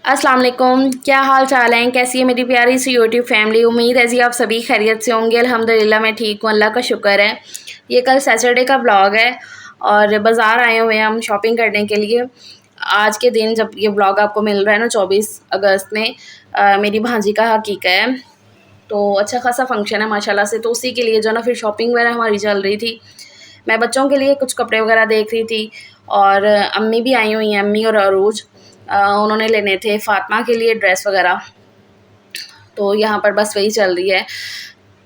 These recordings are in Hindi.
अस्सलाम वालेकुम, क्या हाल चाल हैं? कैसी है मेरी प्यारी सी यूट्यूब फैमिली। उम्मीद है जी आप सभी खैरियत से होंगे। अल्हम्दुलिल्लाह मैं ठीक हूँ, अल्लाह का शुक्र है। ये कल सैटरडे का व्लॉग है और बाज़ार आए हुए हैं हम शॉपिंग करने के लिए। आज के दिन जब ये व्लॉग आपको मिल रहा है ना 24 अगस्त में मेरी भांजी का हकीका है, तो अच्छा खासा फंक्शन है माशाल्लाह से, तो उसी के लिए जो है ना फिर शॉपिंग वगैरह हमारी चल रही थी। मैं बच्चों के लिए कुछ कपड़े वगैरह देख रही थी और अम्मी भी आई हुई हैं, अम्मी और अरूज। उन्होंने लेने थे फ़ातिमा के लिए ड्रेस वगैरह, तो यहाँ पर बस वही चल रही है।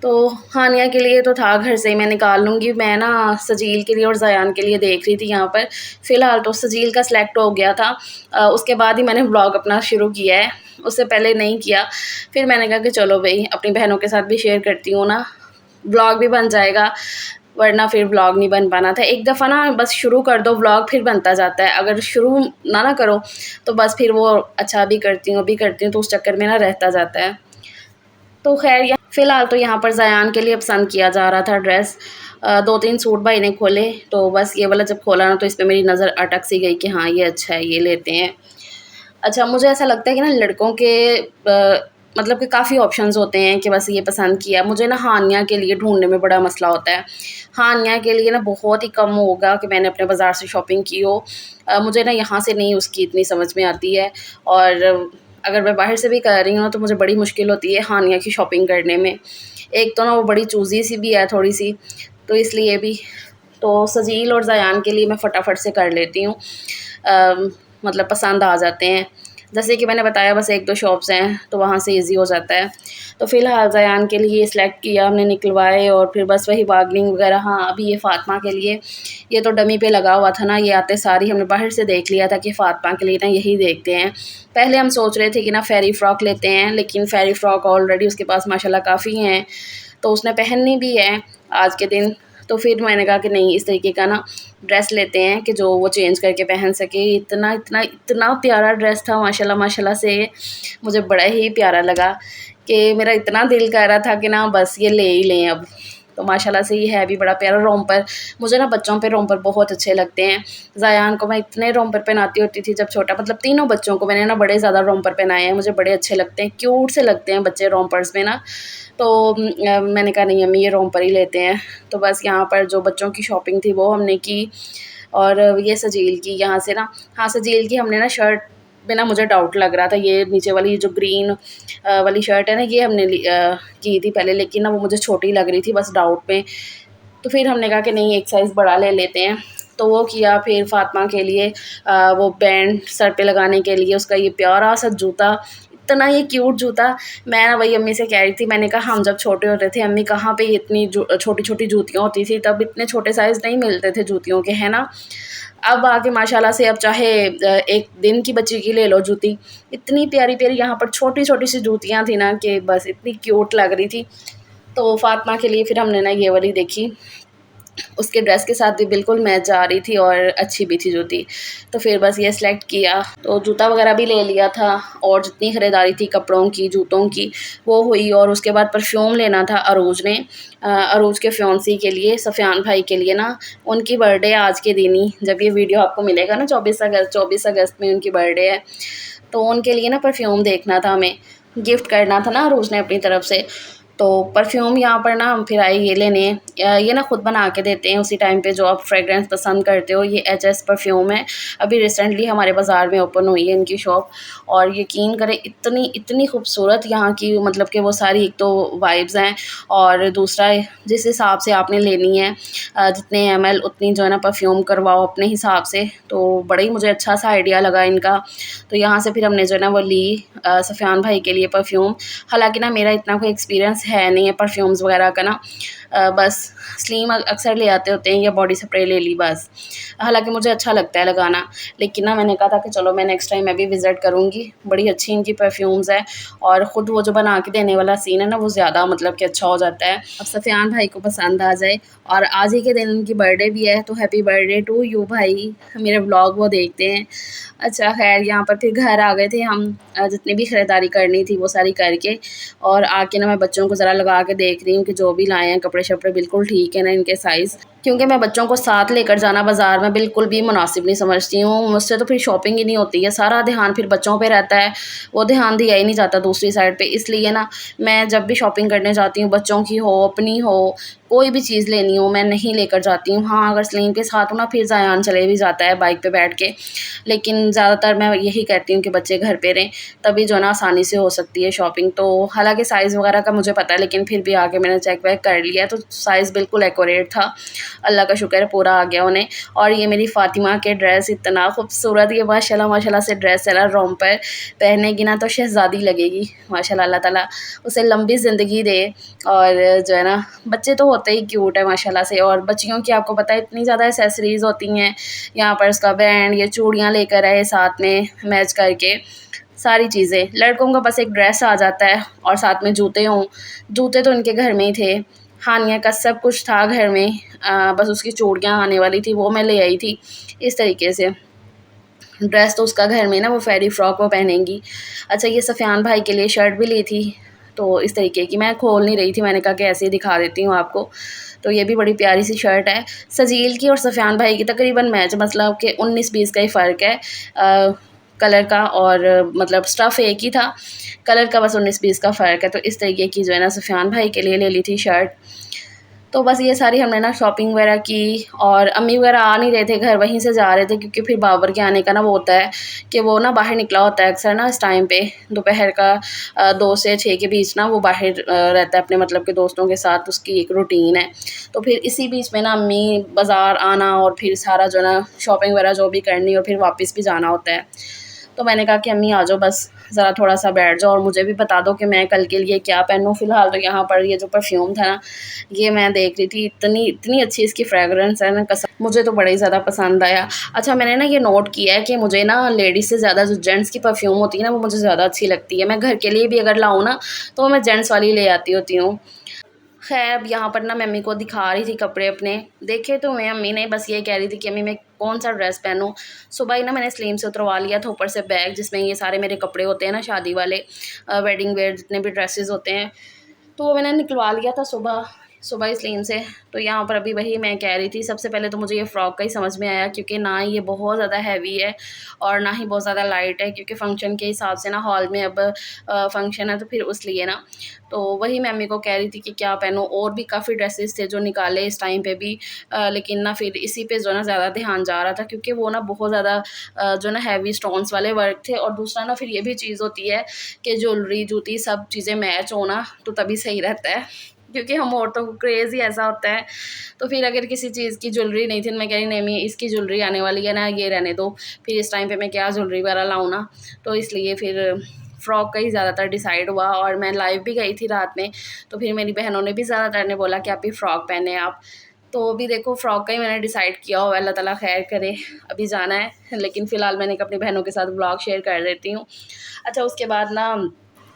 तो हानिया के लिए तो था घर से ही मैं निकाल लूँगी, मैं ना सजील के लिए और ज़यान के लिए देख रही थी यहाँ पर। फ़िलहाल तो सजील का सिलेक्ट हो गया था, उसके बाद ही मैंने व्लॉग अपना शुरू किया है, उससे पहले नहीं किया। फिर मैंने कहा कि चलो भई अपनी बहनों के साथ भी शेयर करती हूँ ना, व्लॉग भी बन जाएगा, वरना फिर व्लॉग नहीं बन पाना था। एक दफ़ा ना बस शुरू कर दो व्लॉग, फिर बनता जाता है। अगर शुरू ना करो तो बस फिर वो अच्छा अभी करती हूँ, अभी करती हूँ, तो उस चक्कर में ना रहता जाता है। तो ख़ैर फ़िलहाल तो यहाँ पर ज़यान के लिए पसंद किया जा रहा था ड्रेस। 2-3 सूट भाई ने खोले, तो बस ये वाला जब खोला ना तो इस पे मेरी नज़र अटक सी गई कि हाँ, ये अच्छा है, ये लेते हैं। अच्छा, मुझे ऐसा लगता है कि ना लड़कों के मतलब कि काफ़ी ऑप्शंस होते हैं कि बस ये पसंद किया। मुझे ना हानिया के लिए ढूँढने में बड़ा मसला होता है। हानिया के लिए ना बहुत ही कम होगा कि मैंने अपने बाज़ार से शॉपिंग की हो। मुझे ना यहाँ से नहीं उसकी इतनी समझ में आती है, और अगर मैं बाहर से भी कर रही हूँ ना तो मुझे बड़ी मुश्किल होती है हानिया की शॉपिंग करने में। एक तो ना वो बड़ी चूज़ी सी भी है थोड़ी-सी, तो इसलिए भी। तो सजील और ज़यान के लिए मैं फटाफट से कर लेती हूँ। मतलब पसंद आ जाते हैं। जैसे कि मैंने बताया बस 1-2 शॉप्स हैं, तो वहाँ से ईज़ी हो जाता है। तो फ़िलहाल ज़यान के लिए सिलेक्ट किया हमने, निकलवाए और फिर बस वही बार्गेनिंग वगैरह। हाँ, अभी ये फ़ातिमा के लिए, ये तो डमी पे लगा हुआ था ना, ये आते सार ही हमने बाहर से देख लिया था कि फ़ातिमा के लिए ना यही देखते हैं। पहले हम सोच रहे थे कि ना फेरी फ्रॉक लेते हैं, लेकिन फेरी फ्रॉक ऑलरेडी उसके पास माशाल्लाह काफ़ी हैं, तो उसने पहननी भी है आज के दिन। तो फिर मैंने कहा कि नहीं, इस तरीके का ना ड्रेस लेते हैं कि जो वो चेंज करके पहन सके। इतना इतना इतना प्यारा ड्रेस था माशाल्लाह माशाल्लाह से, मुझे बड़ा ही प्यारा लगा कि मेरा इतना दिल कर रहा था कि ना बस ये ले ही लें अब। तो माशाल्लाह से ये है भी बड़ा प्यारा रोम्पर। मुझे ना बच्चों पे रोम्पर बहुत अच्छे लगते हैं। ज़यान को मैं इतने रोम्पर पहनाती होती थी जब छोटा, मतलब तीनों बच्चों को मैंने ना बड़े ज़्यादा रोम्पर पहनाए हैं, मुझे बड़े अच्छे लगते हैं, क्यूट से लगते हैं बच्चे रोम्पर्स में ना। तो मैंने कहा नहीं अम्मी, ये रोम्पर ही लेते हैं। तो बस यहाँ पर जो बच्चों की शॉपिंग थी वो हमने की, और ये सजील की यहाँ से ना, हाँ, सजील की हमने ना शर्ट में ना मुझे डाउट लग रहा था, ये नीचे वाली जो ग्रीन वाली शर्ट है ना, ये हमने की थी पहले, लेकिन ना वो मुझे छोटी लग रही थी बस डाउट में। तो फिर हमने कहा कि नहीं, एक साइज़ बड़ा ले लेते हैं, तो वो किया। फिर फ़ातिमा के लिए वो बैंड सर पे लगाने के लिए उसका ये प्यारा सा जूता, इतना ये क्यूट जूता। मैं ना वही अम्मी से कह रही थी, मैंने कहा हम जब छोटे होते थे अम्मी, कहाँ पे इतनी छोटी-छोटी जूतियाँ होती थी, तब इतने छोटे साइज़ नहीं मिलते थे जूतियों के, है ना? अब आके माशाल्लाह से अब चाहे एक दिन की बच्ची की ले लो जूती, इतनी प्यारी-प्यारी यहाँ पर छोटी-छोटी सी जूतियाँ थी ना कि बस इतनी क्यूट लग रही थी। तो फ़ातिमा के लिए फिर हमने ना ये वाली देखी, उसके ड्रेस के साथ भी बिल्कुल मैच जा रही थी और अच्छी भी थी जूती। तो फिर बस ये सिलेक्ट किया, तो जूता वगैरह भी ले लिया था, और जितनी ख़रीदारी थी कपड़ों की, जूतों की, वो हुई। और उसके बाद परफ्यूम लेना था अरूज ने, अरूज के फियांसी के लिए, सफ़ियान भाई के लिए ना, उनकी बर्थडे आज के दिन ही, जब ये वीडियो आपको मिलेगा ना 24 अगस्त में उनकी बर्थडे है, तो उनके लिए ना परफ्यूम देखना था हमें, गिफ्ट करना था ना अरूज ने अपनी तरफ से। तो परफ्यूम यहाँ पर ना हम फिर आए ये लेने। ये ना खुद बना के देते हैं उसी टाइम पे जो आप फ्रेगरेंस पसंद करते हो। ये एचएस परफ्यूम है, अभी रिसेंटली हमारे बाज़ार में ओपन हुई है इनकी शॉप, और यकीन करें इतनी इतनी खूबसूरत यहाँ की, मतलब कि वो सारी, एक तो वाइब्स हैं, और दूसरा जिस हिसाब से आपने लेनी है, जितने एमएल उतनी जो है ना परफ्यूम करवाओ अपने हिसाब से। तो बड़ा ही मुझे अच्छा सा आइडिया लगा इनका। तो यहाँ से फिर हमने जो है ना वो ली सफ़ियान भाई के लिए परफ्यूम। हालाँकि ना मेरा इतना कोई एक्सपीरियंस है नहीं है परफ्यूम्स वगैरह का ना, बस स्लीम अक्सर ले आते होते हैं, या बॉडी स्प्रे ले ली बस। हालाँकि मुझे अच्छा लगता है लगाना, लेकिन ना मैंने कहा था कि चलो मैं नेक्स्ट टाइम मैं भी विज़िट करूँगी। बड़ी अच्छी इनकी परफ्यूम्स है, और ख़ुद वो जो बना के देने वाला सीन है ना, वो ज़्यादा मतलब कि अच्छा हो जाता है। अब सफ़ियान भाई को पसंद आ जाए, और आज ही के दिन उनकी बर्थडे भी है, तो हैप्पी बर्थडे टू यू भाई। मेरे व्लॉग वो देखते हैं। अच्छा, ख़ैर यहाँ पर फिर घर आ गए थे हम, जितनी भी ख़रीदारी करनी थी वो सारी करके, और आके ना मैं बच्चों को ज़रा लगा के देख रही हूँ कि जो भी लाए हैं कपड़े शपड़े बिल्कुल ठीक है ना इनके साइज़, क्योंकि मैं बच्चों को साथ लेकर जाना बाज़ार में बिल्कुल भी मुनासिब नहीं समझती हूँ। मुझसे तो फिर शॉपिंग ही नहीं होती है, सारा ध्यान फिर बच्चों पे रहता है, वो ध्यान दिया ही नहीं जाता दूसरी साइड पे। इसलिए ना मैं जब भी शॉपिंग करने जाती हूँ, बच्चों की हो अपनी हो, कोई भी चीज़ लेनी हो, मैं नहीं लेकर जाती हूँ। हाँ, अगर सलीम के साथ हो ना फिर ज़ायान चले भी जाता है बाइक पे बैठ के, लेकिन ज़्यादातर मैं यही कहती हूँ कि बच्चे घर पे रहें, तभी जो है ना आसानी से हो सकती है शॉपिंग। तो हालाँकि साइज़ वगैरह का मुझे पता है, लेकिन फिर भी आके मैंने चेक वेक कर लिया तो साइज़ बिल्कुल एक्यूरेट था। अल्लाह का शुक्र है पूरा आ गया उन्हें। और ये मेरी फ़ातिमा के ड्रेस इतना खूबसूरत, ये माशाल्लाह माशाल्लाह से ड्रेस है ना, रोम्पर पहनेगी ना तो शहज़ादी लगेगी माशाल्लाह। अल्लाह ताला उसे लंबी ज़िंदगी दे। और जो है ना बच्चे तो होते ही क्यूट है माशाल्लाह से, और बच्चियों की आपको पता है इतनी ज़्यादा एक्सेसरीज़ होती हैं। यहाँ पर उसका बैंड, ये चूड़ियाँ लेकर आए साथ में मैच करके, सारी चीज़ें। लड़कों का बस एक ड्रेस आ जाता है और साथ में जूते हों, जूते तो इनके घर में ही थे। हानिया का सब कुछ था घर में, बस उसकी चूड़ियाँ आने वाली थी, वो मैं ले आई थी। इस तरीके से ड्रेस तो उसका घर में ना, वो फेरी फ्रॉक वो पहनेंगी। अच्छा, ये सफ़ियान भाई के लिए शर्ट भी ली थी, तो इस तरीके की मैं खोल नहीं रही थी, मैंने कहा कि ऐसे ही दिखा देती हूँ आपको। तो ये भी बड़ी प्यारी सी शर्ट है। सजील की और सफ़ियान भाई की तकरीबन मैच, मतलब कि 19-20 का ही फ़र्क है कलर का, और मतलब स्टफ़ एक ही था, कलर का बस 19-20 का फ़र्क है। तो इस तरीके की जो है ना सफ़ियान भाई के लिए ले ली थी शर्ट। तो बस ये सारी हमने ना शॉपिंग वगैरह की, और अम्मी वगैरह आ नहीं रहे थे घर, वहीं से जा रहे थे, क्योंकि फिर बाबर के आने का ना वो होता है कि वो ना बाहर निकला होता है अक्सर ना इस टाइम पे, दोपहर का 2 से 6 के बीच ना वो बाहर रहता है अपने मतलब के दोस्तों के साथ, उसकी एक रूटीन है। तो फिर इसी बीच में ना अम्मी बाज़ार आना और फिर सारा जो ना शॉपिंग वगैरह जो भी करनी और फिर वापस भी जाना होता है। तो मैंने कहा कि अम्मी आ जाओ, बस ज़रा थोड़ा-सा बैठ जाओ और मुझे भी बता दो कि मैं कल के लिए क्या पहनूँ। फ़िलहाल तो यहाँ पर ये जो परफ्यूम था ना, ये मैं देख रही थी, इतनी इतनी अच्छी इसकी फ्रेगरेंस है ना, कसम मुझे तो बड़ा ही ज़्यादा पसंद आया। अच्छा, मैंने ना ये नोट किया है कि मुझे ना लेडीज़ से ज़्यादा जो जेंट्स की परफ्यूम होती है ना, वो मुझे ज़्यादा अच्छी लगती है। मैं घर के लिए भी अगर लाऊँ ना, तो मैं जेंट्स वाली ले आती होती हूँ। ख़ैर, अब यहाँ पर ना मैं अम्मी को दिखा रही थी कपड़े अपने, देखे तो हुए अम्मी ने, बस ये कह रही थी कि अम्मी मैं कौन-सा ड्रेस पहनूँ। सुबह ही ना मैंने स्लीम से उतरवा लिया था ऊपर से बैग, जिसमें ये सारे मेरे कपड़े होते हैं ना शादी वाले, वेडिंग वेयर जितने भी ड्रेसेस होते हैं, तो वो मैंने निकलवा लिया था सुबह सुबह ही स्लीम से। तो यहाँ पर अभी वही मैं कह रही थी, सबसे पहले तो मुझे ये फ़्रॉक का ही समझ में आया, क्योंकि ना ही ये बहुत ज़्यादा हैवी है और ना ही बहुत ज़्यादा लाइट है, क्योंकि फ़ंक्शन के हिसाब से ना हॉल में अब फ़ंक्शन है, तो फिर उसलिए ना, तो वही मैं अम्मी को कह रही थी कि क्या पहनूँ। और भी काफ़ी ड्रेसेस थे जो निकाले इस टाइम पे भी, लेकिन ना फिर इसी पे जो ना ज़्यादा ध्यान जा रहा था, क्योंकि वो ना बहुत ज़्यादा जो ना हैवी स्टोन्स वाले वर्क थे। और दूसरा ना फिर ये भी चीज़ होती है कि ज्वेलरी, जूती सब चीज़ें मैच हो ना, तो तभी सही रहता है, क्योंकि हम औरतों को क्रेज़ ही ऐसा होता है। तो फिर अगर किसी चीज़ की ज्वेलरी नहीं थी, तो मैं कह रही नहीं अम्मी इसकी ज्वेलरी आने वाली है ना, ये रहने दो, फिर इस टाइम पे मैं क्या ज्वेलरी वगैरह लाऊँ ना। तो इसलिए फिर फ़्रॉक का ही ज़्यादातर डिसाइड हुआ। और मैं लाइव भी गई थी रात में, तो फिर मेरी बहनों ने भी ज़्यादातर ने बोला कि आप भी फ़्रॉक पहने आप। तो अभी देखो फ़्रॉक का ही मैंने डिसाइड किया हुआ है, अल्लाह ताला खैर करे, अभी जाना है। लेकिन फ़िलहाल मैंने कहा अपनी बहनों के साथ व्लॉग शेयर कर देती हूँ। अच्छा, उसके बाद ना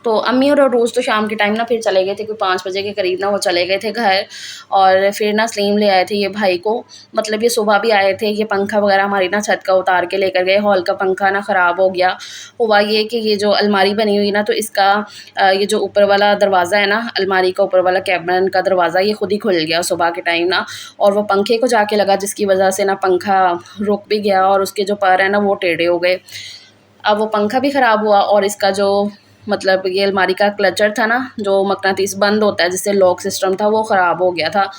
तो अम्मी और रोज़ तो शाम के टाइम ना फिर चले गए थे, कोई 5 बजे के करीब ना वो चले गए थे घर। और फिर ना सलीम ले आए थे ये भाई को, मतलब ये सुबह भी आए थे। ये पंखा वगैरह हमारी ना छत का उतार के लेकर गए, हॉल का पंखा ना ख़राब हो गया। हुआ ये कि ये जो अलमारी बनी हुई ना, तो इसका ये जो ऊपर वाला दरवाज़ा है ना, अलमारी का ऊपर वाला कैबिन का दरवाज़ा, ये खुद ही खुल गया सुबह के टाइम ना, और वो पंखे को जाके लगा, जिसकी वजह से ना पंखा रुक भी गया और उसके जो पर है ना वो टेढ़े हो गए। अब वो पंखा भी ख़राब हुआ, और इसका जो मतलब ये अलमारी का क्लचर था ना, जो मकनातीस बंद होता है जिससे लॉक सिस्टम था, वो ख़राब हो गया था।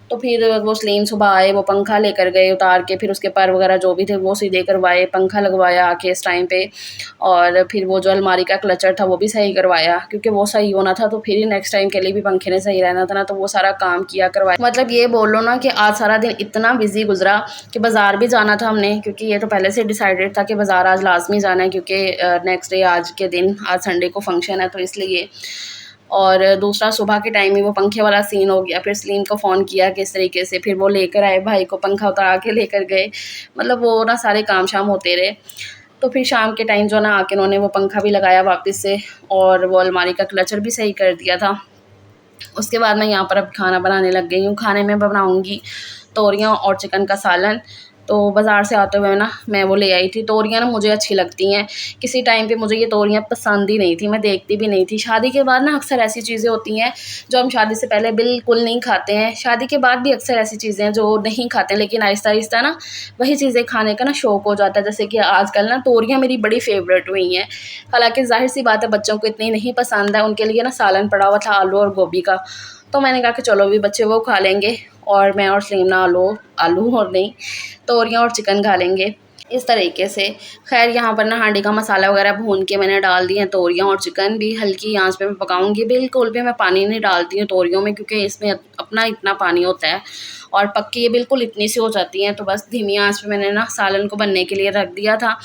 तो फिर वो सलीम सुबह आए, वो पंखा लेकर गए उतार के, फिर उसके पर वगैरह जो भी थे वो सीधे करवाए, पंखा लगवाया आके इस टाइम पे। और फिर वो जो अलमारी का क्लचर था वो भी सही करवाया, क्योंकि वो सही होना था तो फिर ही नेक्स्ट टाइम के लिए भी पंखे ने सही रहना था ना, तो वो सारा काम किया करवाया। मतलब ये बोल लो ना कि आज सारा दिन इतना बिजी गुजरा कि बाज़ार भी जाना था हमने, क्योंकि ये तो पहले से डिसाइडेड था कि बाज़ार आज लाजमी जाना है, क्योंकि नेक्स्ट डे आज के दिन, आज संडे को फंक्शन है, तो इसलिए। और दूसरा सुबह के टाइम ही वो पंखे वाला सीन हो गया। फिर सलीम को फ़ोन किया किस तरीके से, फिर वो लेकर आए भाई को, पंखा उतार के लेकर गए, मतलब वो ना सारे काम शाम होते रहे। तो फिर शाम के टाइम जो ना आके उन्होंने वो पंखा भी लगाया वापस से, और वो अलमारी का क्लचर भी सही कर दिया था। उसके बाद मैं यहाँ पर अब खाना बनाने लग गई हूँ। खाने में बनाऊँगी तोरियाँ और चिकन का सालन। तो बाज़ार से आते हुए ना मैं वो ले आई थी। तोरियाँ ना मुझे अच्छी लगती हैं, किसी टाइम पे मुझे ये तोरियाँ पसंद ही नहीं थी, मैं देखती भी नहीं थी। शादी के बाद ना अक्सर ऐसी चीज़ें होती हैं जो हम शादी से पहले बिल्कुल नहीं खाते हैं। शादी के बाद भी अक्सर ऐसी चीज़ें हैं जो नहीं खाते हैं, लेकिन आहिस्ता-आहिस्ता ना वही चीज़ें खाने का ना शौक हो जाता है। जैसे कि आजकल ना तोरियाँ मेरी बड़ी फ़ेवरेट हुई हैं। हालाँकि ज़ाहिर-सी बात है बच्चों को इतनी नहीं पसंद है, उनके लिए ना सालन पड़ा हुआ था आलू और गोभी का। तो मैंने कहा कि चलो अभी बच्चे वो खा लेंगे और मैं और सलीम ना आलू आलू और नहीं, तोरियाँ और चिकन खा लेंगे, इस तरीके से। ख़ैर यहाँ पर ना हांडी का मसाला वगैरह भून के मैंने डाल दिए हैं तोरियाँ और चिकन भी। हल्की आँच पे मैं पकाऊँगी, बिल्कुल भी मैं पानी नहीं डालती हूँ तोरियों में, क्योंकि इसमें अपना इतना पानी होता है और पक्की ये बिल्कुल इतनी सी हो जाती हैं। तो बस धीमी आँच पे मैंने ना सालन को बनने के लिए रख दिया था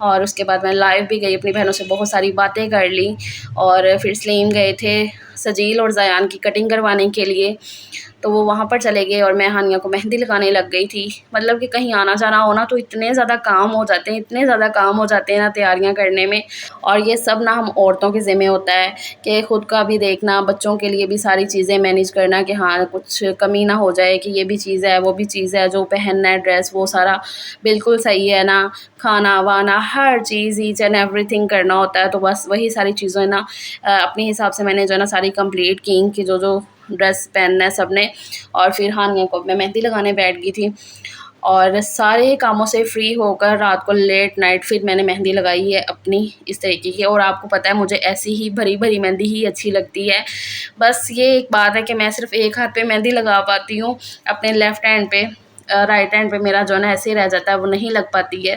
और उसके बाद मैं लाइव भी गई, अपनी बहनों से बहुत सारी बातें कर ली और फिर सलीम गए थे सजील और ज़यान की कटिंग करवाने के लिए, तो वो वहाँ पर चले गए और मैं हानिया को मेहंदी लगाने लग गई थी। मतलब कि कहीं आना जाना हो ना तो इतने ज़्यादा काम हो जाते हैं, इतने ज़्यादा काम हो जाते हैं ना तैयारियाँ करने में। और ये सब ना हम औरतों के ज़िम्मे होता है कि खुद का भी देखना, बच्चों के लिए भी सारी चीज़ें मैनेज करना कि हाँ कुछ कमी ना हो जाए, कि ये भी चीज़ है वो भी चीज़ है, जो पहनना है ड्रेस वो सारा बिल्कुल सही है ना, खाना वाना हर चीज़ ईच एंड एवरीथिंग करना होता है। तो बस वही सारी चीज़ें ना अपने हिसाब से मैंने जो है ना सारी कंप्लीट की कि जो जो ड्रेस पहनना है सब ने। और फिर हानिया को मैं मेहंदी लगाने बैठ गई थी और सारे कामों से फ्री होकर रात को लेट नाइट फिर मैंने मेहंदी लगाई है अपनी इस तरीके की। और आपको पता है मुझे ऐसी ही भरी भरी मेहंदी ही अच्छी लगती है। बस ये एक बात है कि मैं सिर्फ एक हाथ पे मेहंदी लगा पाती हूँ, अपने लेफ़्ट हैंड पे, राइट हैंड पे मेरा जो है ना ऐसे ही रह जाता है, वो नहीं लग पाती है।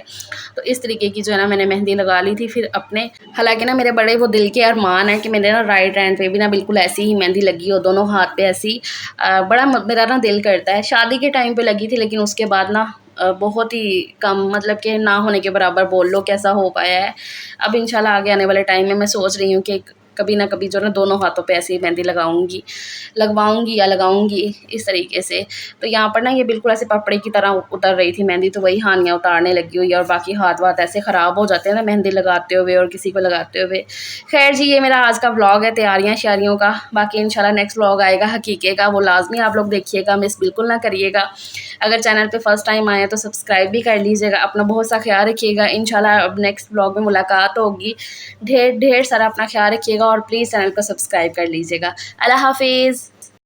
तो इस तरीके की जो है ना मैंने मेहंदी लगा ली थी फिर अपने। हालाँकि ना मेरे बड़े वो दिल के अरमान है कि मेरे ना राइट हैंड पे भी ना बिल्कुल ऐसी ही मेहंदी लगी हो, दोनों हाथ पे ऐसी। बड़ा मेरा ना दिल करता है। शादी के टाइम पे लगी थी, लेकिन उसके बाद ना बहुत ही कम, मतलब कि ना होने के बराबर बोल लो कैसा हो पाया है। अब इंशाल्लाह आगे आने वाले टाइम में मैं सोच रही हूँ कि कभी ना कभी जो ना दोनों हाथों पे ऐसी मेहंदी लगवाऊँगी या लगाऊँगी इस तरीके से। तो यहाँ पर ना ये बिल्कुल ऐसे पपड़े की तरह उतर रही थी मेहंदी, तो वही हानिया उतारने लगी हुई है और बाकी हाथ ऐसे ख़राब हो जाते हैं ना मेहंदी लगाते हुए और किसी को लगाते हुए। खैर जी, ये मेरा आज का व्लॉग है तैयारियाँ श्यारियों का। बाकी इंशाल्लाह नेक्स्ट व्लॉग आएगा हकीके का, वो लाज़मी आप लोग देखिएगा, मिस बिल्कुल ना करिएगा। अगर चैनल पे फर्स्ट टाइम आए हैं तो सब्सक्राइब भी कर लीजिएगा। अपना बहुत सा ख्याल रखिएगा। इंशाल्लाह अब नेक्स्ट व्लॉग में मुलाकात होगी। ढेर ढेर सारा अपना ख्याल रखिएगा और प्लीज़ चैनल को सब्सक्राइब कर लीजिएगा। अल्लाह हाफ़िज़।